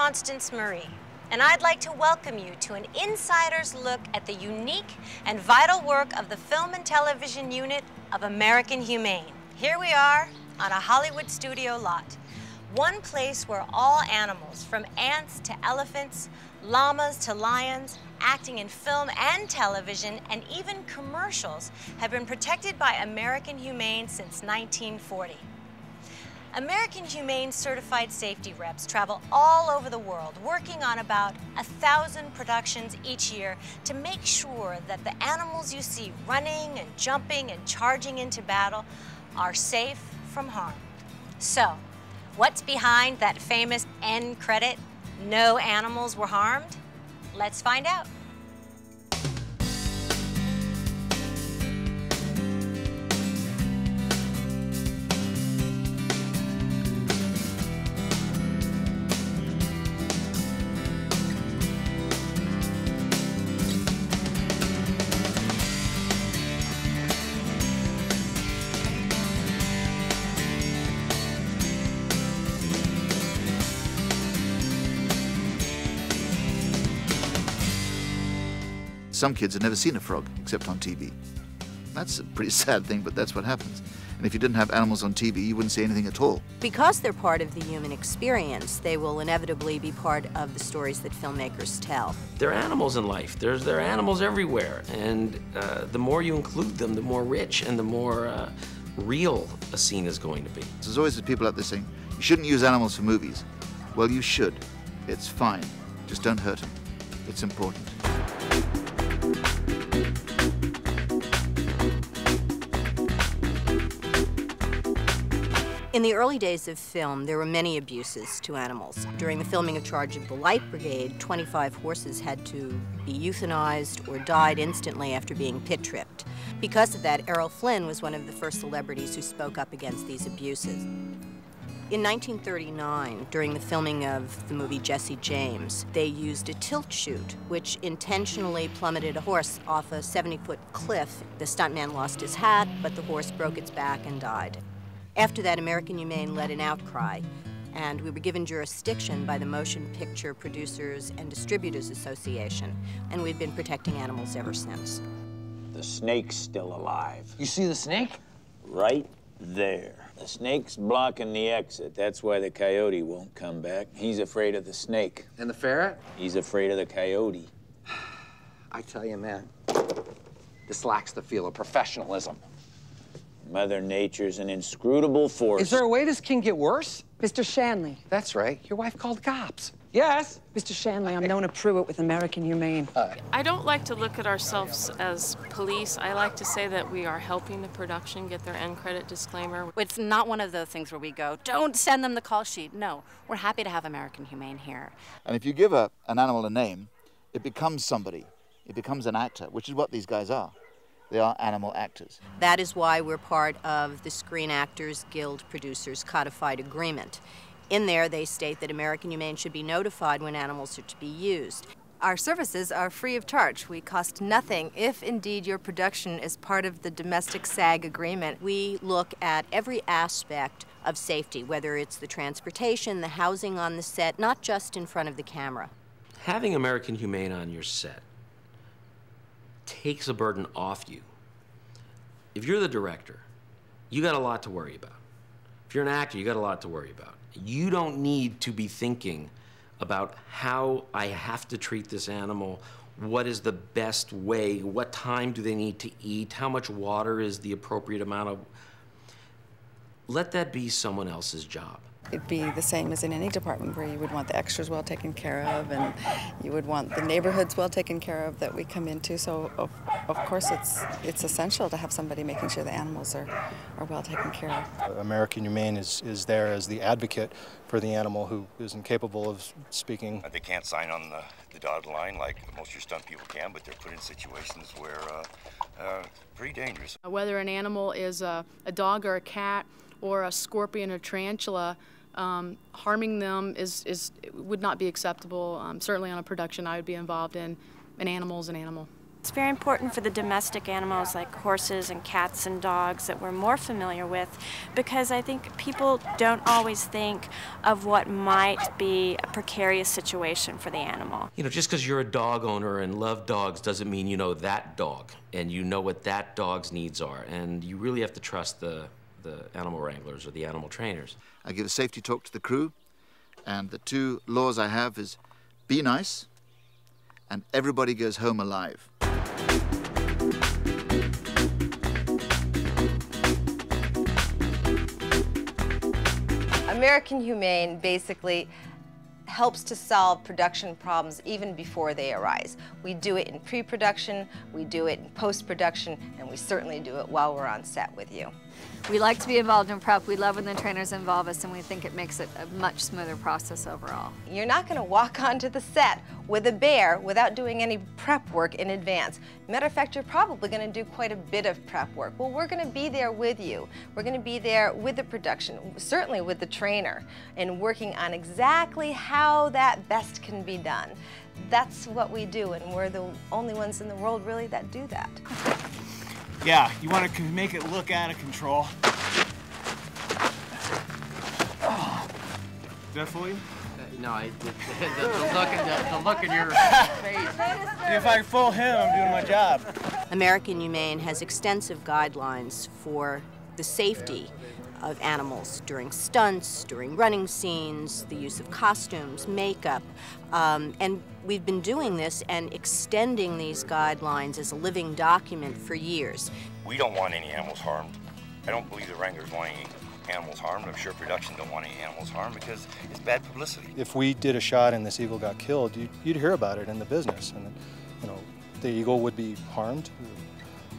Constance Marie, and I'd like to welcome you to an insider's look at the unique and vital work of the Film and Television Unit of American Humane. Here we are on a Hollywood studio lot, one place where all animals, from ants to elephants, llamas to lions, acting in film and television, and even commercials, have been protected by American Humane since 1940. American Humane certified safety reps travel all over the world, working on about 1,000 productions each year to make sure that the animals you see running and jumping and charging into battle are safe from harm. So, what's behind that famous end credit, "No animals were harmed"? Let's find out. Some kids have never seen a frog except on TV. That's a pretty sad thing, but that's what happens. And if you didn't have animals on TV, you wouldn't see anything at all. Because they're part of the human experience, they will inevitably be part of the stories that filmmakers tell. There are animals in life. There are animals everywhere. And the more you include them, the more rich and the more real a scene is going to be. There's always people out there saying, you shouldn't use animals for movies. Well, you should. It's fine. Just don't hurt them. It's important. In the early days of film, there were many abuses to animals. During the filming of Charge of the Light Brigade, 25 horses had to be euthanized or died instantly after being pit-tripped. Because of that, Errol Flynn was one of the first celebrities who spoke up against these abuses. In 1939, during the filming of the movie Jesse James, they used a tilt chute, which intentionally plummeted a horse off a 70-foot cliff. The stuntman lost his hat, but the horse broke its back and died. After that, American Humane led an outcry, and we were given jurisdiction by the Motion Picture Producers and Distributors Association, and we've been protecting animals ever since. The snake's still alive. You see the snake? Right there. The snake's blocking the exit. That's why the coyote won't come back. He's afraid of the snake. And the ferret? He's afraid of the coyote. I tell you, man, this lacks the feel of professionalism. Mother Nature's an inscrutable force. Is there a way this can get worse? Mr. Shanley. That's right. Your wife called cops. Yes? Mr. Shanley, I'm Nona Pruitt with American Humane. I don't like to look at ourselves as police. I like to say that we are helping the production get their end credit disclaimer. It's not one of those things where we go, don't send them the call sheet. No, we're happy to have American Humane here. And if you give an animal a name, it becomes somebody. It becomes an actor, which is what these guys are. They are animal actors. That is why we're part of the Screen Actors Guild Producers Codified Agreement. In there, they state that American Humane should be notified when animals are to be used. Our services are free of charge. We cost nothing if indeed your production is part of the domestic SAG agreement. We look at every aspect of safety, whether it's the transportation, the housing on the set, not just in front of the camera. Having American Humane on your set takes a burden off you. If you're the director, you got a lot to worry about. If you're an actor, you got a lot to worry about. You don't need to be thinking about how I have to treat this animal, what is the best way, what time do they need to eat, how much water is the appropriate amount of... Let that be someone else's job. It'd be the same as in any department where you would want the extras well taken care of and you would want the neighborhoods well taken care of that we come into. So, of course, it's essential to have somebody making sure the animals are well taken care of. American Humane is there as the advocate for the animal who is incapable of speaking. They can't sign on the dotted line like most of your stunt people can, but they're put in situations where pretty dangerous. Whether an animal is a dog or a cat or a scorpion or tarantula, harming them would not be acceptable. Certainly on a production I would be involved in. An animal is an animal. It's very important for the domestic animals like horses and cats and dogs that we're more familiar with, because I think people don't always think of what might be a precarious situation for the animal. You know, just because you're a dog owner and love dogs doesn't mean you know that dog and you know what that dog's needs are. And you really have to trust the animal wranglers or the animal trainers. I give a safety talk to the crew, and the two laws I have is be nice and everybody goes home alive. American Humane basically helps to solve production problems even before they arise. We do it in pre-production, we do it in post-production, and we certainly do it while we're on set with you. We like to be involved in prep. We love when the trainers involve us, and we think it makes it a much smoother process overall. You're not going to walk onto the set with a bear without doing any prep work in advance. Matter of fact, you're probably going to do quite a bit of prep work. Well, we're going to be there with you. We're going to be there with the production, certainly with the trainer, and working on exactly how that best can be done. That's what we do, and we're the only ones in the world really that do that. Yeah, you want to make it look out of control. Definitely. No, the look in your face. If I fool him, I'm doing my job. American Humane has extensive guidelines for the safety of animals during stunts, during running scenes, the use of costumes, makeup, and we've been doing this and extending these guidelines as a living document for years. We don't want any animals harmed. I don't believe the wranglers want any animals harmed. I'm sure production don't want any animals harmed because it's bad publicity. If we did a shot and this eagle got killed, you'd hear about it in the business, and you know, the eagle would be harmed.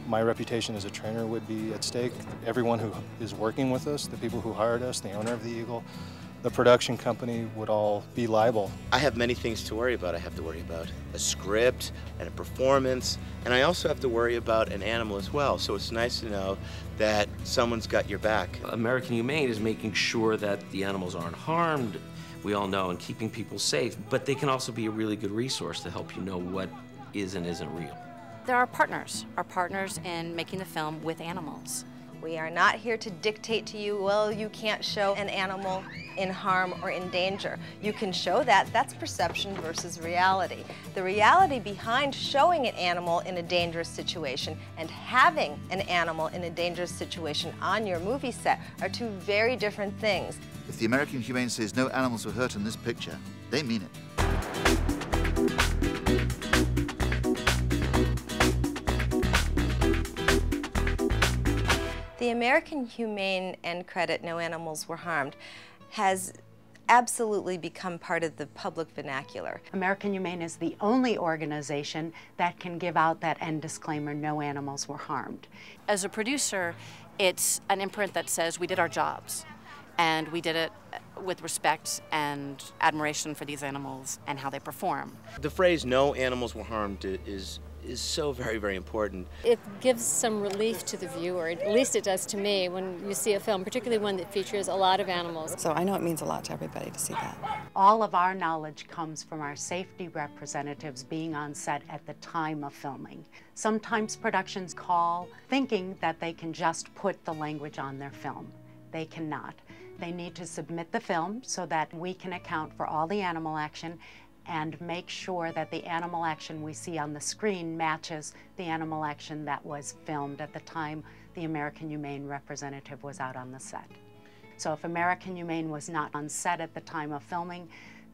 My reputation as a trainer would be at stake. Everyone who is working with us, the people who hired us, the owner of the eagle, the production company would all be liable. I have many things to worry about. I have to worry about a script and a performance, and I also have to worry about an animal as well. So it's nice to know that someone's got your back. American Humane is making sure that the animals aren't harmed, we all know, and keeping people safe, but they can also be a really good resource to help you know what is and isn't real. They're our partners in making the film with animals. We are not here to dictate to you, well, you can't show an animal in harm or in danger. You can show that. That's perception versus reality. The reality behind showing an animal in a dangerous situation and having an animal in a dangerous situation on your movie set are two very different things. If the American Humane says no animals were hurt in this picture, they mean it. The American Humane end credit, No Animals Were Harmed, has absolutely become part of the public vernacular. American Humane is the only organization that can give out that end disclaimer, no animals were harmed. As a producer, it's an imprint that says we did our jobs, and we did it with respect and admiration for these animals and how they perform. The phrase, no animals were harmed, is so very, very important. It gives some relief to the viewer, at least it does to me, when you see a film, particularly one that features a lot of animals. So I know it means a lot to everybody to see that. All of our knowledge comes from our safety representatives being on set at the time of filming. Sometimes productions call thinking that they can just put the language on their film. They cannot. They need to submit the film so that we can account for all the animal action and make sure that the animal action we see on the screen matches the animal action that was filmed at the time the American Humane representative was out on the set. So if American Humane was not on set at the time of filming,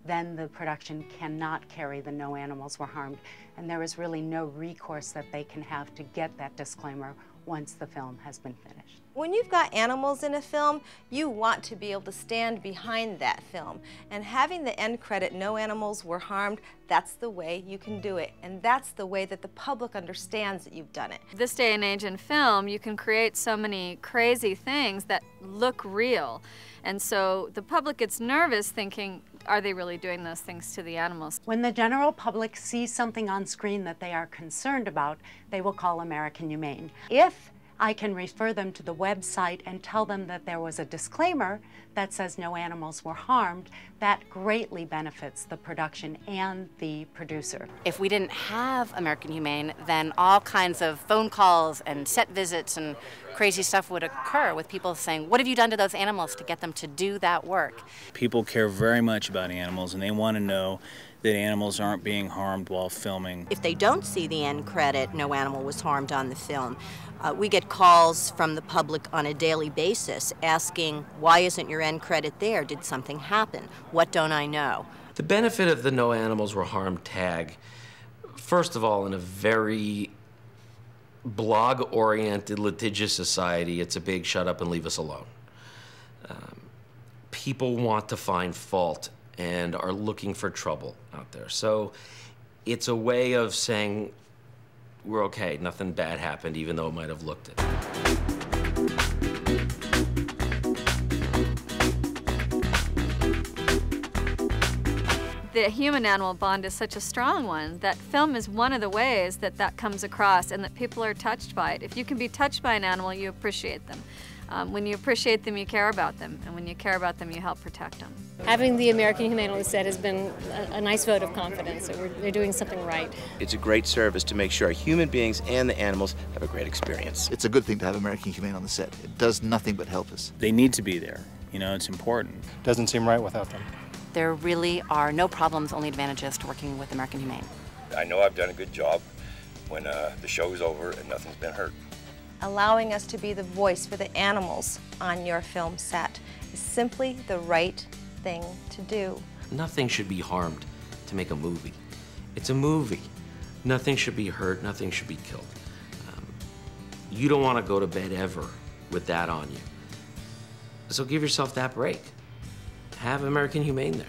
then the production cannot carry the no animals were harmed, and there is really no recourse that they can have to get that disclaimer once the film has been finished. When you've got animals in a film, you want to be able to stand behind that film. And having the end credit, no animals were harmed, that's the way you can do it. And that's the way that the public understands that you've done it. This day and age in film, you can create so many crazy things that look real. And so the public gets nervous thinking, are they really doing those things to the animals? When the general public sees something on screen that they are concerned about, they will call American Humane. If I can refer them to the website and tell them that there was a disclaimer that says no animals were harmed. That greatly benefits the production and the producer. If we didn't have American Humane, then all kinds of phone calls and set visits and crazy stuff would occur with people saying, what have you done to those animals to get them to do that work? People care very much about animals, and they want to know that animals aren't being harmed while filming. If they don't see the end credit, no animal was harmed on the film, we get calls from the public on a daily basis asking, why isn't your end credit there? Did something happen? What don't I know? The benefit of the no animals were harmed tag, first of all, in a very blog-oriented, litigious society, it's a big shut up and leave us alone. People want to find fault and are looking for trouble out there. So it's a way of saying, we're okay, nothing bad happened, even though it might have looked it. The human-animal bond is such a strong one that film is one of the ways that that comes across and that people are touched by it. If you can be touched by an animal, you appreciate them. When you appreciate them, you care about them. And when you care about them, you help protect them. Having the American Humane on the set has been a nice vote of confidence that they're doing something right. It's a great service to make sure human beings and the animals have a great experience. It's a good thing to have American Humane on the set. It does nothing but help us. They need to be there. You know, it's important. Doesn't seem right without them. There really are no problems, only advantages to working with American Humane. I know I've done a good job when the show's over and nothing's been hurt. Allowing us to be the voice for the animals on your film set is simply the right thing to do. Nothing should be harmed to make a movie. It's a movie. Nothing should be hurt, nothing should be killed. You don't want to go to bed ever with that on you. So give yourself that break. Have American Humane there.